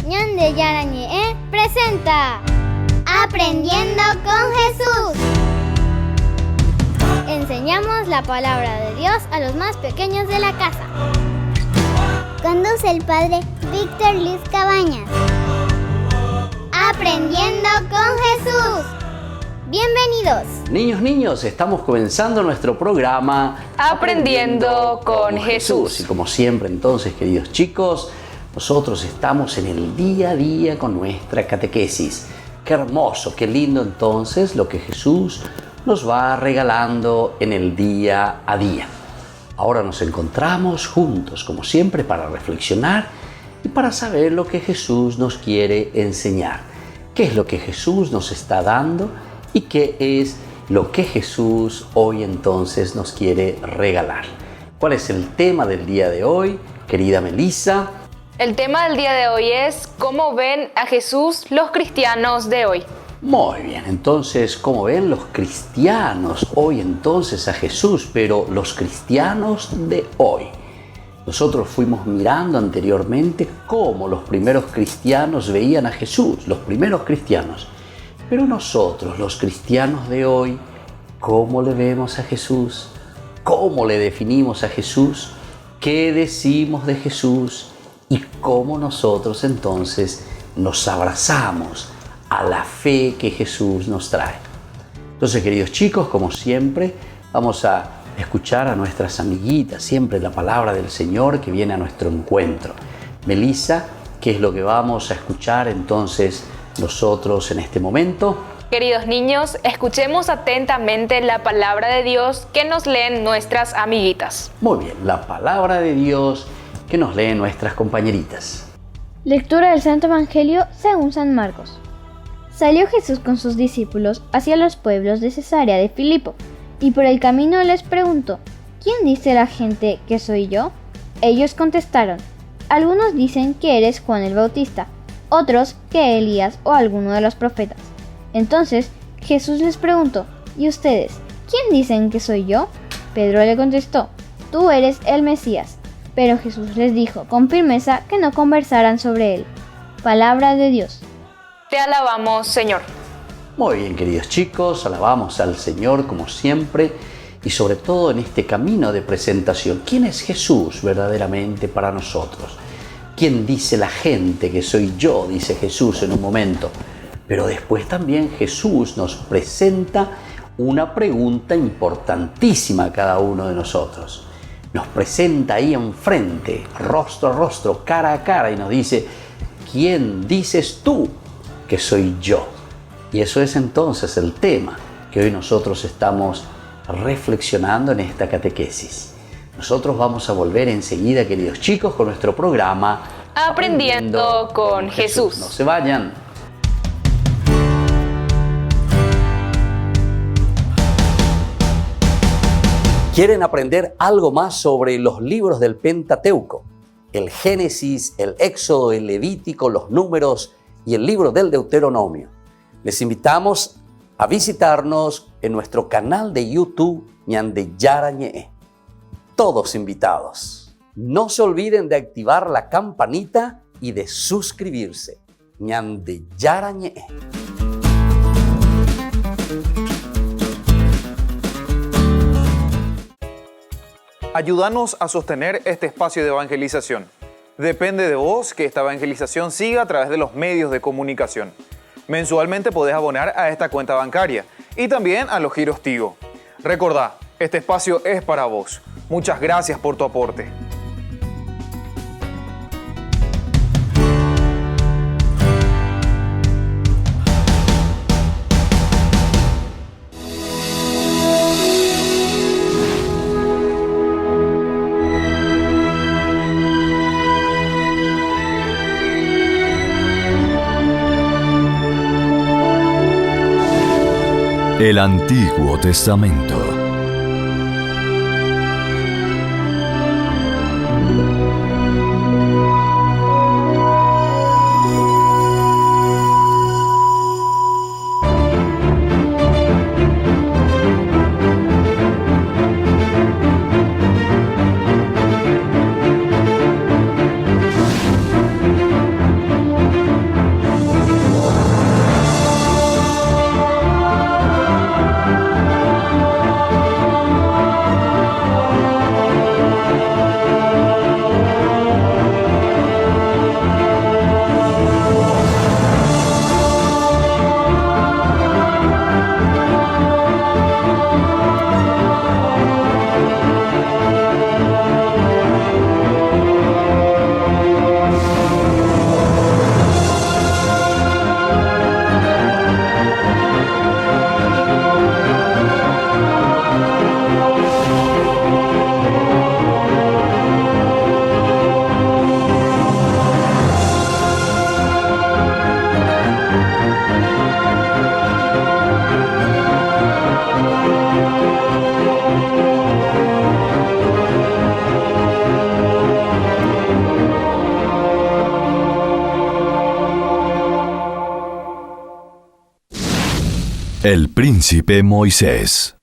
Ñande Yarañe presenta Aprendiendo con Jesús. Enseñamos la palabra de Dios a los más pequeños de la casa. Conduce el padre Víctor Luis Cabañas. Aprendiendo con Jesús. Bienvenidos. Niños, estamos comenzando nuestro programa Aprendiendo con Jesús. Y como siempre, entonces, queridos chicos, nosotros estamos en el día a día con nuestra catequesis. Qué hermoso, qué lindo entonces lo que Jesús nos va regalando en el día a día. Ahora nos encontramos juntos, como siempre, para reflexionar y para saber lo que Jesús nos quiere enseñar. ¿Qué es lo que Jesús nos está dando? ¿Y qué es lo que Jesús hoy entonces nos quiere regalar? ¿Cuál es el tema del día de hoy, querida Melissa? El tema del día de hoy es ¿cómo ven a Jesús los cristianos de hoy? Muy bien, entonces, ¿cómo ven los cristianos hoy entonces a Jesús? Pero los cristianos de hoy. Nosotros fuimos mirando anteriormente cómo los primeros cristianos veían a Jesús, los primeros cristianos. Pero nosotros, los cristianos de hoy, ¿cómo le vemos a Jesús? ¿Cómo le definimos a Jesús? ¿Qué decimos de Jesús? Y cómo nosotros entonces nos abrazamos a la fe que Jesús nos trae. Entonces, queridos chicos, como siempre, vamos a escuchar a nuestras amiguitas, siempre la palabra del Señor que viene a nuestro encuentro. Melissa, ¿qué es lo que vamos a escuchar entonces nosotros en este momento? Queridos niños, escuchemos atentamente la palabra de Dios que nos leen nuestras amiguitas. Muy bien, la palabra de Dios que nos leen nuestras compañeritas. Lectura del Santo Evangelio según San Marcos. Salió Jesús con sus discípulos hacia los pueblos de Cesarea de Filipo, y por el camino les preguntó: ¿Quién dice la gente que soy yo? Ellos contestaron: algunos dicen que eres Juan el Bautista, otros que Elías o alguno de los profetas. Entonces Jesús les preguntó: ¿y ustedes, quién dicen que soy yo? Pedro le contestó: tú eres el Mesías. Pero Jesús les dijo con firmeza que no conversaran sobre él. Palabra de Dios. Te alabamos, Señor. Muy bien, queridos chicos, alabamos al Señor como siempre y sobre todo en este camino de presentación. ¿Quién es Jesús verdaderamente para nosotros? ¿Quién dice la gente que soy yo? Dice Jesús en un momento. Pero después también Jesús nos presenta una pregunta importantísima a cada uno de nosotros. Nos presenta ahí enfrente, rostro a rostro, cara a cara, y nos dice: ¿quién dices tú que soy yo? Y eso es entonces el tema que hoy nosotros estamos reflexionando en esta catequesis. Nosotros vamos a volver enseguida, queridos chicos, con nuestro programa Aprendiendo con Jesús. No se vayan. ¿Quieren aprender algo más sobre los libros del Pentateuco? El Génesis, el Éxodo, el Levítico, los Números y el libro del Deuteronomio. Les invitamos a visitarnos en nuestro canal de YouTube Ñande Yarañe. Todos invitados. No se olviden de activar la campanita y de suscribirse. Ñande Yarañe. Ayúdanos a sostener este espacio de evangelización. Depende de vos que esta evangelización siga a través de los medios de comunicación. Mensualmente podés abonar a esta cuenta bancaria y también a los giros Tigo. Recordá, este espacio es para vos. Muchas gracias por tu aporte. El Antiguo Testamento. El príncipe Moisés.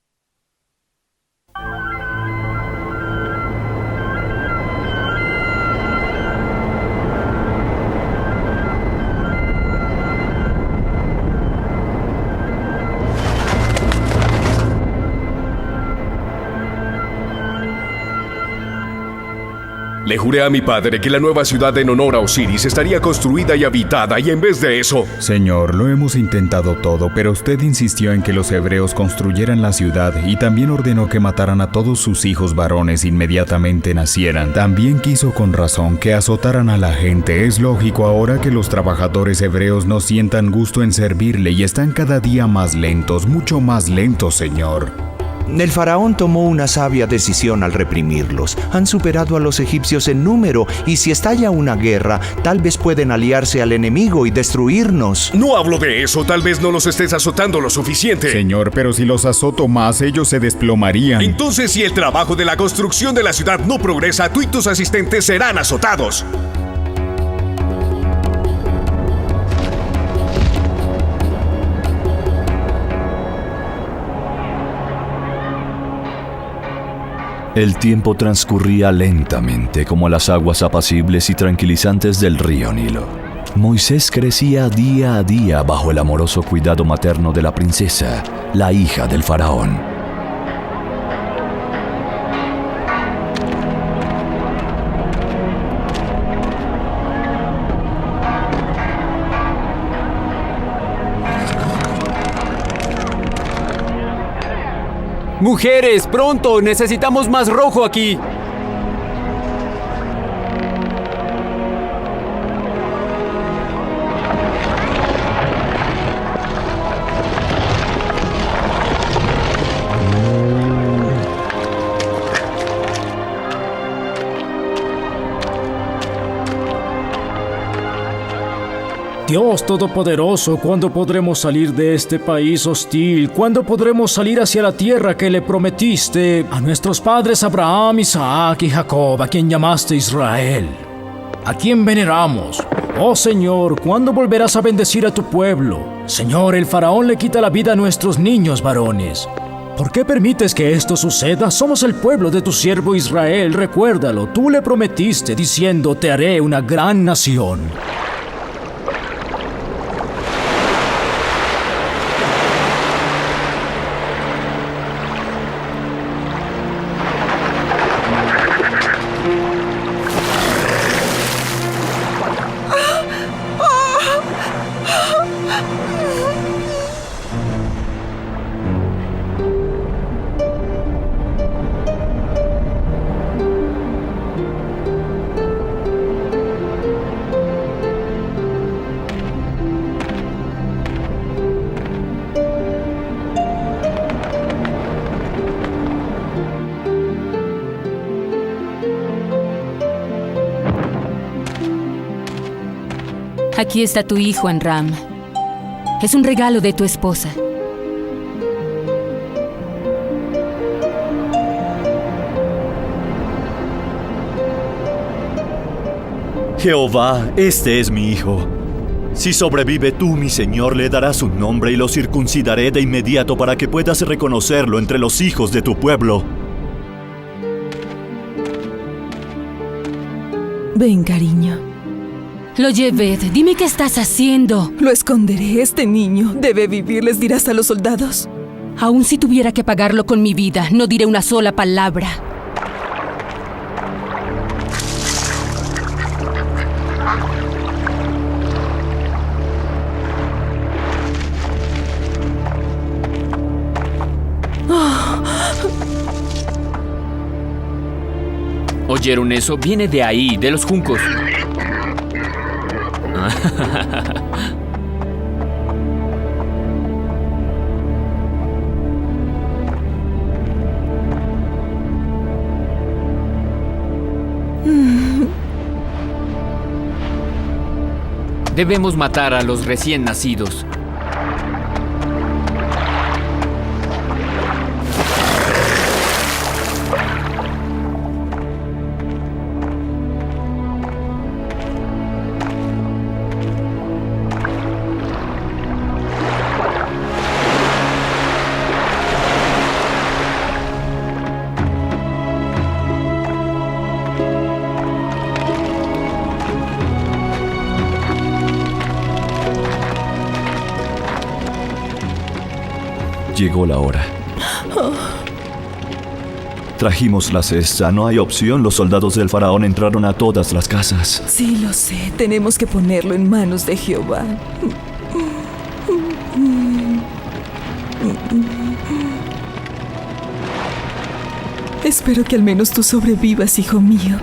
Le juré a mi padre que la nueva ciudad en honor a Osiris estaría construida y habitada, y en vez de eso... Señor, lo hemos intentado todo, pero usted insistió en que los hebreos construyeran la ciudad y también ordenó que mataran a todos sus hijos varones inmediatamente nacieran. También quiso con razón que azotaran a la gente. Es lógico ahora que los trabajadores hebreos no sientan gusto en servirle y están cada día más lentos, mucho más lentos, Señor. El faraón tomó una sabia decisión al reprimirlos. Han superado a los egipcios en número y si estalla una guerra, tal vez pueden aliarse al enemigo y destruirnos. No hablo de eso, tal vez no los estés azotando lo suficiente. Señor, pero si los azoto más, ellos se desplomarían. Entonces, si el trabajo de la construcción de la ciudad no progresa, tú y tus asistentes serán azotados. El tiempo transcurría lentamente como las aguas apacibles y tranquilizantes del río Nilo. Moisés crecía día a día bajo el amoroso cuidado materno de la princesa, la hija del faraón. ¡Mujeres, pronto! ¡Necesitamos más rojo aquí! Dios Todopoderoso, ¿cuándo podremos salir de este país hostil? ¿Cuándo podremos salir hacia la tierra que le prometiste a nuestros padres Abraham, Isaac y Jacob, a quien llamaste Israel? ¿A quién veneramos? Oh Señor, ¿cuándo volverás a bendecir a tu pueblo? Señor, el faraón le quita la vida a nuestros niños varones. ¿Por qué permites que esto suceda? Somos el pueblo de tu siervo Israel, recuérdalo. Tú le prometiste diciendo, te haré una gran nación. Aquí está tu hijo, Amram. Es un regalo de tu esposa. Jehová, este es mi hijo. Si sobrevive tú, mi señor, le darás un nombre y lo circuncidaré de inmediato para que puedas reconocerlo entre los hijos de tu pueblo. Ven, cariño. Lo llevé. Dime qué estás haciendo. Lo esconderé. Este niño debe vivir, les dirás a los soldados. Aun si tuviera que pagarlo con mi vida, no diré una sola palabra. ¿Oyeron eso? Viene de ahí, de los juncos. Debemos matar a los recién nacidos. Llegó la hora. Trajimos la cesta, no hay opción. Los soldados del faraón entraron a todas las casas. Sí, lo sé. Tenemos que ponerlo en manos de Jehová. Espero que al menos tú sobrevivas, hijo mío.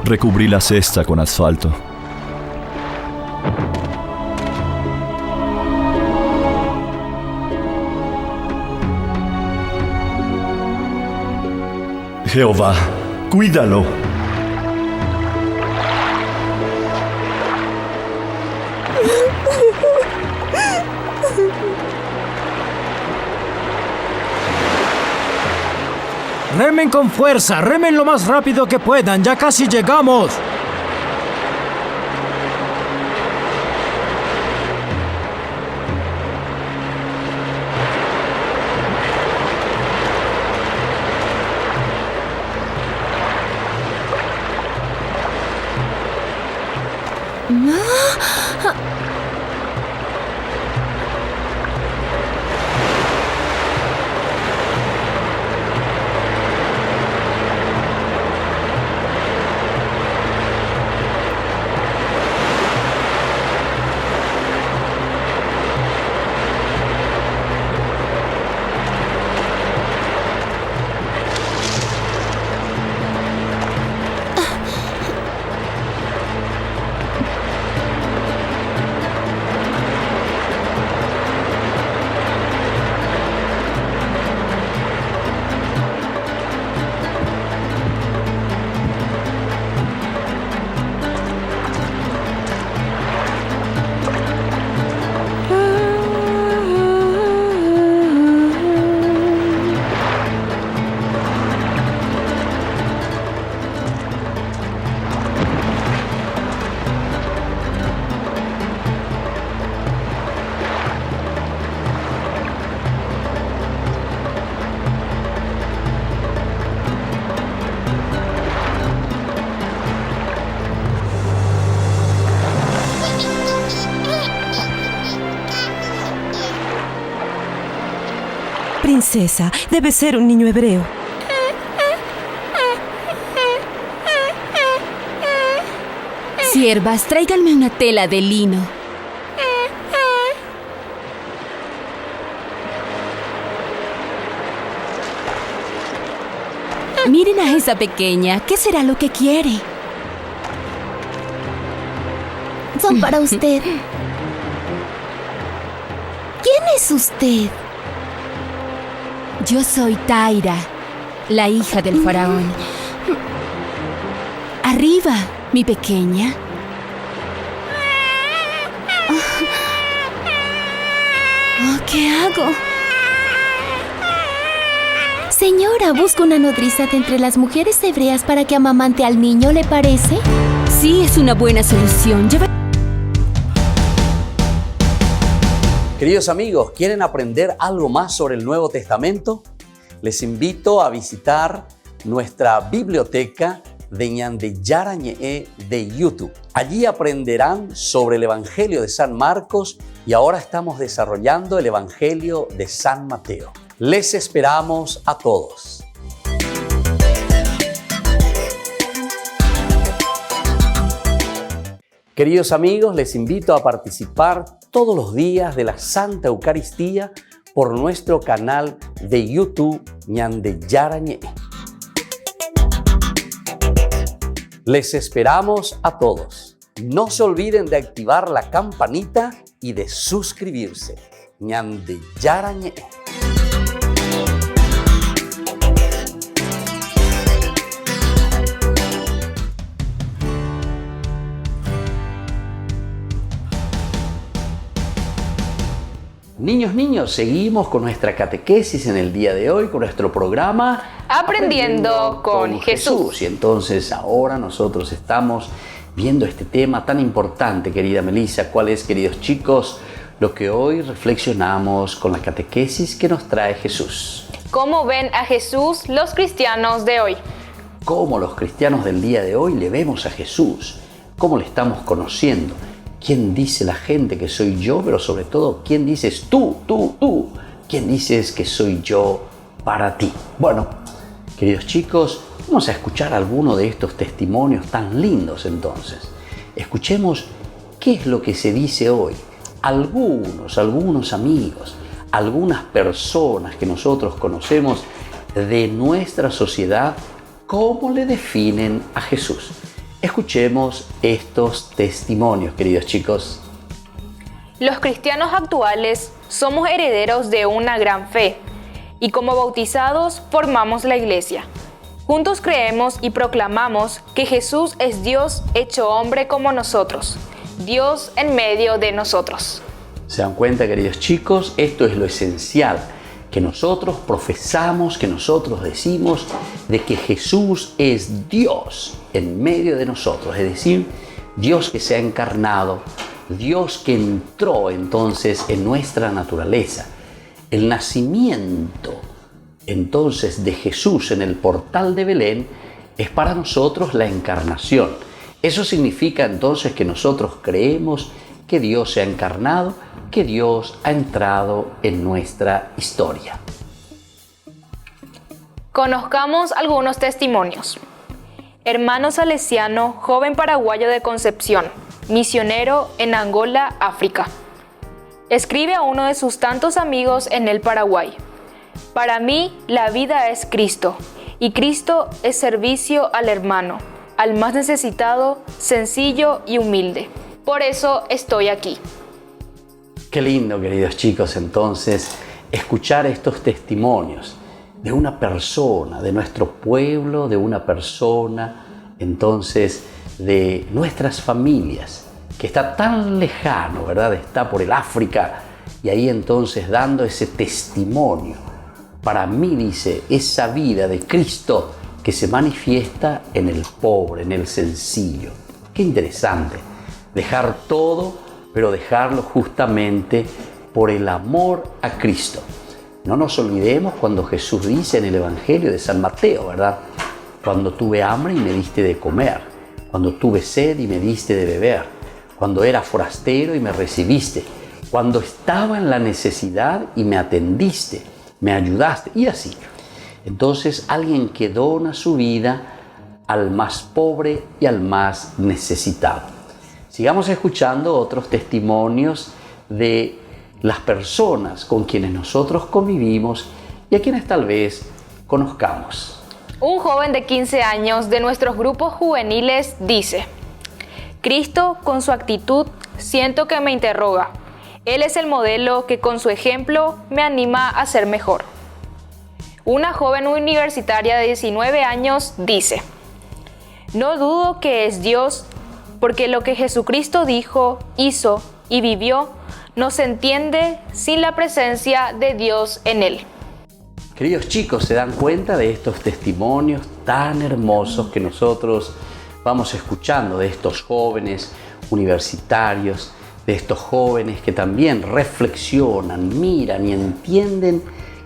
Recubrí la cesta con asfalto. Jehová, cuídalo. Remen con fuerza, remen lo más rápido que puedan, ya casi llegamos. Princesa, debe ser un niño hebreo. Siervas, tráiganme una tela de lino. Miren a esa pequeña. ¿Qué será lo que quiere? Son para usted. ¿Quién es usted? Yo soy Taira, la hija del faraón. Arriba, mi pequeña. ¿Qué hago? Señora, busco una nodriza de entre las mujeres hebreas para que amamante al niño, ¿le parece? Sí, es una buena solución. Queridos amigos, ¿quieren aprender algo más sobre el Nuevo Testamento? Les invito a visitar nuestra biblioteca de Ñande Yarañe de YouTube. Allí aprenderán sobre el Evangelio de San Marcos y ahora estamos desarrollando el Evangelio de San Mateo. Les esperamos a todos. Queridos amigos, les invito a participar todos los días de la Santa Eucaristía por nuestro canal de YouTube Ñande Yarañe. Les esperamos a todos. No se olviden de activar la campanita y de suscribirse. Ñande Yarañe. Niños, seguimos con nuestra catequesis en el día de hoy, con nuestro programa Aprendiendo con Jesús. Y entonces ahora nosotros estamos viendo este tema tan importante, querida Melissa. ¿Cuál es, queridos chicos? lo que hoy reflexionamos con la catequesis que nos trae Jesús. ¿Cómo ven a Jesús los cristianos de hoy? ¿Cómo los cristianos del día de hoy le vemos a Jesús? ¿Cómo le estamos conociendo? ¿Quién dice la gente que soy yo? Pero sobre todo, ¿quién dices tú? ¿Quién dices que soy yo para ti? Bueno, queridos chicos, vamos a escuchar alguno de estos testimonios tan lindos entonces. Escuchemos qué es lo que se dice hoy. Algunos amigos, algunas personas que nosotros conocemos de nuestra sociedad, ¿cómo le definen a Jesús? Escuchemos estos testimonios, queridos chicos. Los cristianos actuales somos herederos de una gran fe y como bautizados formamos la iglesia. Juntos creemos y proclamamos que Jesús es Dios hecho hombre como nosotros, Dios en medio de nosotros. ¿Se dan cuenta, queridos chicos? Esto es lo esencial, que nosotros profesamos, que nosotros decimos de que Jesús es Dios en medio de nosotros, es decir, Dios que se ha encarnado, Dios que entró entonces en nuestra naturaleza. El nacimiento entonces de Jesús en el portal de Belén es para nosotros la encarnación. Eso significa entonces que nosotros creemos que Dios se ha encarnado, que Dios ha entrado en nuestra historia. Conozcamos algunos testimonios. Hermano Salesiano, joven paraguayo de Concepción, misionero en Angola, África. Escribe a uno de sus tantos amigos en el Paraguay. Para mí, la vida es Cristo, y Cristo es servicio al hermano, al más necesitado, sencillo y humilde. Por eso estoy aquí. Qué lindo, queridos chicos, entonces, escuchar estos testimonios de una persona, de nuestro pueblo, de una persona, entonces, de nuestras familias, que está tan lejano, ¿verdad? Está por el África, y ahí entonces dando ese testimonio. Para mí, dice, esa vida de Cristo que se manifiesta en el pobre, en el sencillo. Qué interesante, dejar todo, pero dejarlo justamente por el amor a Cristo. No nos olvidemos cuando Jesús dice en el Evangelio de San Mateo, ¿verdad? Cuando tuve hambre y me diste de comer, cuando tuve sed y me diste de beber, cuando era forastero y me recibiste, cuando estaba en la necesidad y me atendiste, me ayudaste, y así. Entonces, alguien que dona su vida al más pobre y al más necesitado. Sigamos escuchando otros testimonios de las personas con quienes nosotros convivimos y a quienes tal vez conozcamos. Un joven de 15 años de nuestros grupos juveniles dice: Cristo, con su actitud, siento que me interroga. Él es el modelo que con su ejemplo me anima a ser mejor. Una joven universitaria de 19 años dice: no dudo que es Dios, porque lo que Jesucristo dijo, hizo y vivió no se entiende sin la presencia de Dios en él. Queridos chicos, ¿se dan cuenta de estos testimonios tan hermosos que nosotros vamos escuchando de estos jóvenes universitarios, de estos jóvenes que también reflexionan, miran y entienden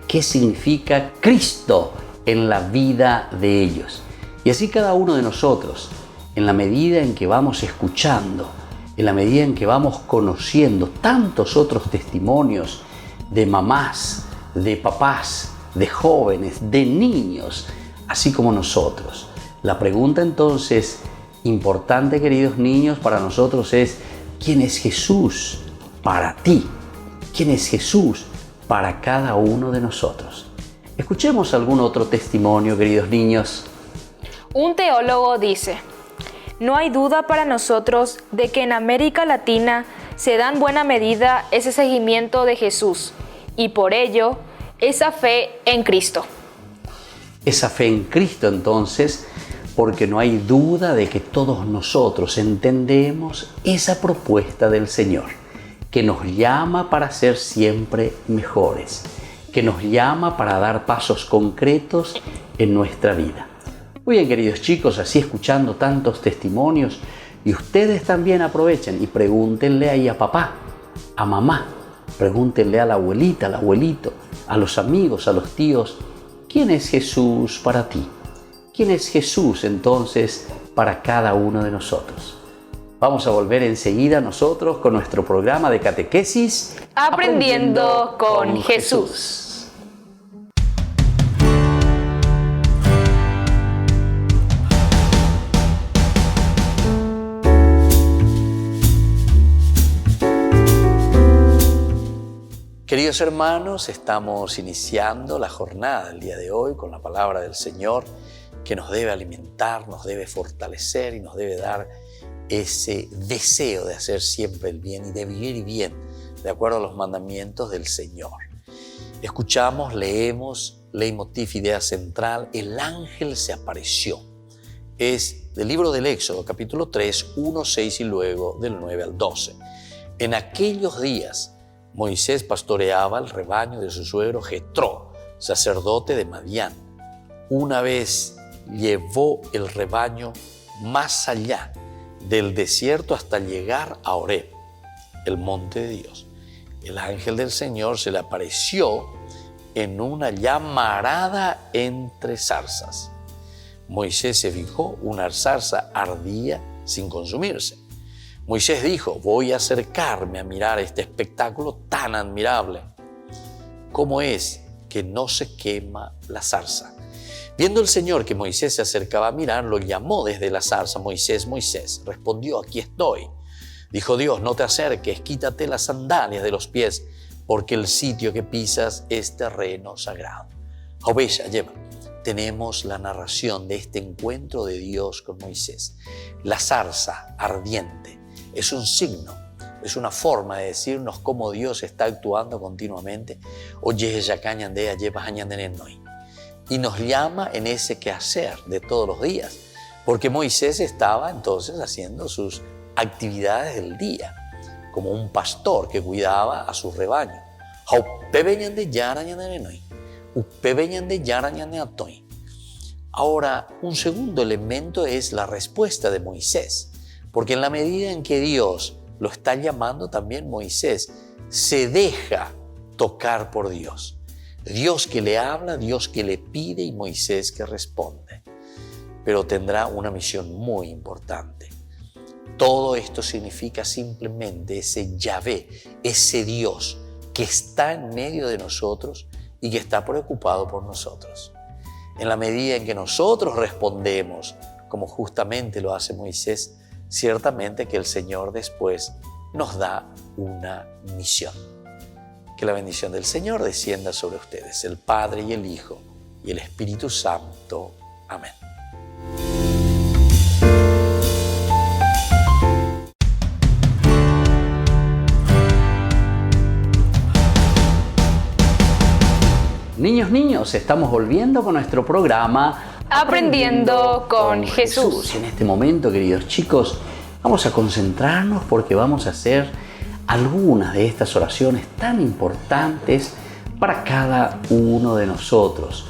qué significa Cristo en la vida de ellos? Y así cada uno de nosotros, en la medida en que vamos escuchando, en la medida en que vamos conociendo tantos otros testimonios de mamás, de papás, de jóvenes, de niños, así como nosotros. La pregunta entonces importante, queridos niños, para nosotros es: ¿quién es Jesús para ti? ¿Quién es Jesús para cada uno de nosotros? Escuchemos algún otro testimonio, queridos niños. Un teólogo dice: no hay duda para nosotros de que en América Latina se da en buena medida ese seguimiento de Jesús y por ello esa fe en Cristo. Esa fe en Cristo entonces, porque no hay duda de que todos nosotros entendemos esa propuesta del Señor, que nos llama para ser siempre mejores, que nos llama para dar pasos concretos en nuestra vida. Muy bien, queridos chicos, así escuchando tantos testimonios, y ustedes también aprovechen y pregúntenle ahí a papá, a mamá, Pregúntenle a la abuelita, al abuelito, a los amigos, a los tíos, ¿quién es Jesús para ti? ¿Quién es Jesús entonces para cada uno de nosotros? Vamos a volver enseguida nosotros con nuestro programa de catequesis Aprendiendo con Jesús. Queridos hermanos, estamos iniciando la jornada del día de hoy con la palabra del Señor que nos debe alimentar, nos debe fortalecer y nos debe dar ese deseo de hacer siempre el bien y de vivir bien de acuerdo a los mandamientos del Señor. Escuchamos, leemos, leitmotiv, idea central, el ángel se apareció. Es del libro del Éxodo, capítulo 3, 1, 6 y luego del 9 al 12. En aquellos días, Moisés pastoreaba el rebaño de su suegro Jetro, sacerdote de Madián. Una vez llevó el rebaño más allá del desierto hasta llegar a Horeb, el monte de Dios. El ángel del Señor se le apareció en una llamarada entre zarzas. Moisés se fijó, una zarza ardía sin consumirse. Moisés dijo, voy a acercarme a mirar este espectáculo tan admirable. ¿Cómo es que no se quema la zarza? Viendo el Señor que Moisés se acercaba a mirar, lo llamó desde la zarza, Moisés, Moisés. Respondió, aquí estoy. Dijo Dios, no te acerques, quítate las sandalias de los pies, porque el sitio que pisas es terreno sagrado. Oveja, lleva. Tenemos la narración de este encuentro de Dios con Moisés. La zarza ardiente es un signo, es una forma de decirnos cómo Dios está actuando continuamente. Oye, y nos llama en ese quehacer de todos los días, porque Moisés estaba entonces haciendo sus actividades del día, como un pastor que cuidaba a su rebaño. Ahora, un segundo elemento es la respuesta de Moisés, porque en la medida en que Dios lo está llamando, también Moisés se deja tocar por Dios. Dios que le habla, Dios que le pide y Moisés que responde. Pero tendrá una misión muy importante. Todo esto significa simplemente ese Yahvé, ese Dios que está en medio de nosotros y que está preocupado por nosotros. En la medida en que nosotros respondemos, como justamente lo hace Moisés, ciertamente que el Señor después nos da una misión. Que la bendición del Señor descienda sobre ustedes, el Padre y el Hijo y el Espíritu Santo. Amén. Niños, estamos volviendo con nuestro programa Aprendiendo con Jesús. En este momento, queridos chicos, vamos a concentrarnos porque vamos a hacer algunas de estas oraciones tan importantes para cada uno de nosotros.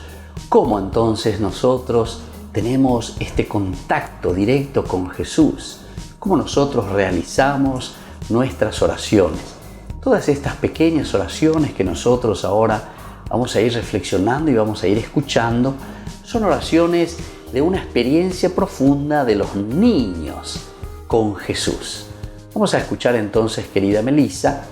¿Cómo entonces nosotros tenemos este contacto directo con Jesús? ¿Cómo nosotros realizamos nuestras oraciones? Todas estas pequeñas oraciones que nosotros ahora vamos a ir reflexionando y vamos a ir escuchando son oraciones de una experiencia profunda de los niños con Jesús. Vamos a escuchar entonces, querida Melissa,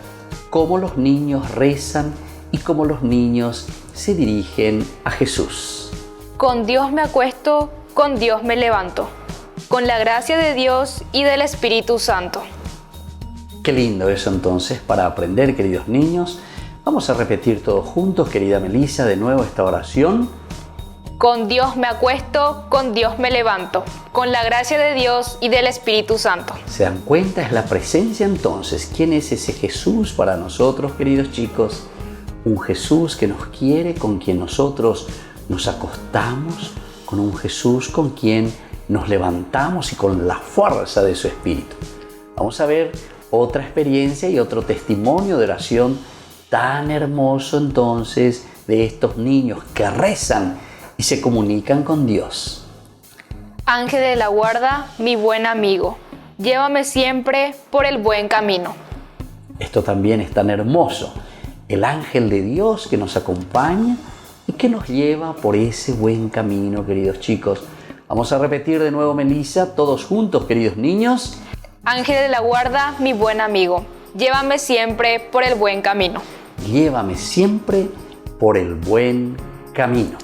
cómo los niños rezan y cómo los niños se dirigen a Jesús. Con Dios me acuesto, con Dios me levanto, con la gracia de Dios y del Espíritu Santo. Qué lindo eso entonces para aprender, queridos niños. Vamos a repetir todos juntos, querida Melissa, de nuevo esta oración. Con Dios me acuesto, con Dios me levanto, con la gracia de Dios y del Espíritu Santo. ¿Se dan cuenta? Es la presencia entonces. ¿Quién es ese Jesús para nosotros, queridos chicos? Un Jesús que nos quiere, con quien nosotros nos acostamos, con un Jesús con quien nos levantamos y con la fuerza de su Espíritu. Vamos a ver otra experiencia y otro testimonio de oración tan hermoso entonces de estos niños que rezan y se comunican con Dios. Ángel de la guarda, mi buen amigo, llévame siempre por el buen camino. Esto también es tan hermoso. El ángel de Dios que nos acompaña y que nos lleva por ese buen camino, queridos chicos. Vamos a repetir de nuevo, Melissa, todos juntos, queridos niños. Ángel de la guarda, mi buen amigo, llévame siempre por el buen camino. Llévame siempre por el buen camino.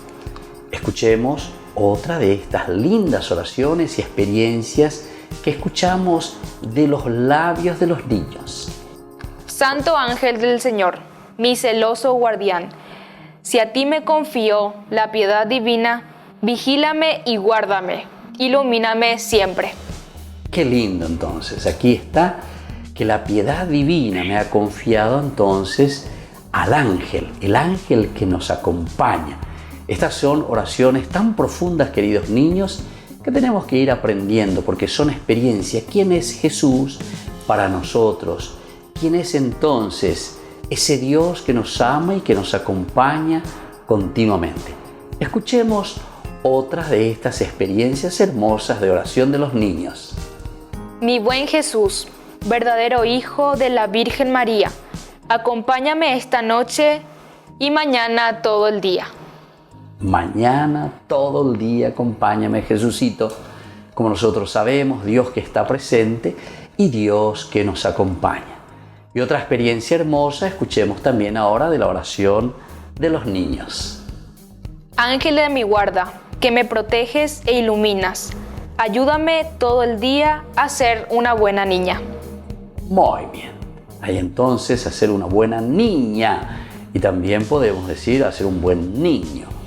Escuchemos otra de estas lindas oraciones y experiencias que escuchamos de los labios de los niños. Santo ángel del Señor, mi celoso guardián, si a ti me confío la piedad divina, vigílame y guárdame, ilumíname siempre. Qué lindo entonces, aquí está que la piedad divina me ha confiado entonces al ángel, el ángel que nos acompaña. Estas son oraciones tan profundas, queridos niños, que tenemos que ir aprendiendo porque son experiencias. ¿Quién es Jesús para nosotros? ¿Quién es entonces ese Dios que nos ama y que nos acompaña continuamente? Escuchemos otras de estas experiencias hermosas de oración de los niños. Mi buen Jesús, verdadero Hijo de la Virgen María, acompáñame esta noche y mañana todo el día. Mañana todo el día acompáñame, Jesucito. Como nosotros sabemos, Dios que está presente y Dios que nos acompaña. Y otra experiencia hermosa, escuchemos también ahora de la oración de los niños. Ángel de mi guarda, que me proteges e iluminas, ayúdame todo el día a ser una buena niña. Muy bien. Hay entonces a ser una buena niña y también podemos decir a ser un buen niño.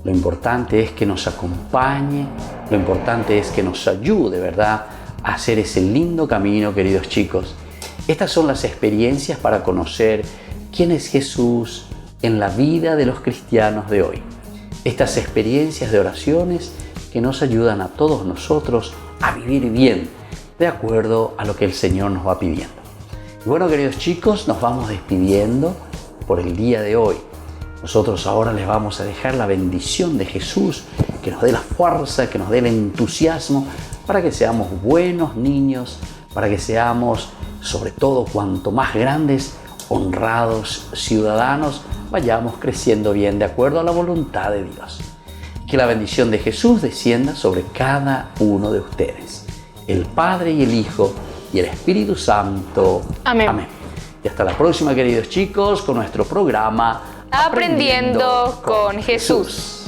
Lo importante es que nos acompañe, lo importante es que nos ayude, ¿verdad?, a hacer ese lindo camino, queridos chicos. Estas son las experiencias para conocer quién es Jesús en la vida de los cristianos de hoy. Estas experiencias de oraciones que nos ayudan a todos nosotros a vivir bien, de acuerdo a lo que el Señor nos va pidiendo. Y bueno, queridos chicos, nos vamos despidiendo por el día de hoy. Nosotros ahora les vamos a dejar la bendición de Jesús, que nos dé la fuerza, que nos dé el entusiasmo para que seamos buenos niños, para que seamos, sobre todo, cuanto más grandes, honrados ciudadanos, vayamos creciendo bien de acuerdo a la voluntad de Dios. Que la bendición de Jesús descienda sobre cada uno de ustedes, el Padre y el Hijo y el Espíritu Santo. Amén. Amén. Y hasta la próxima, queridos chicos, con nuestro programa Aprendiendo con Jesús.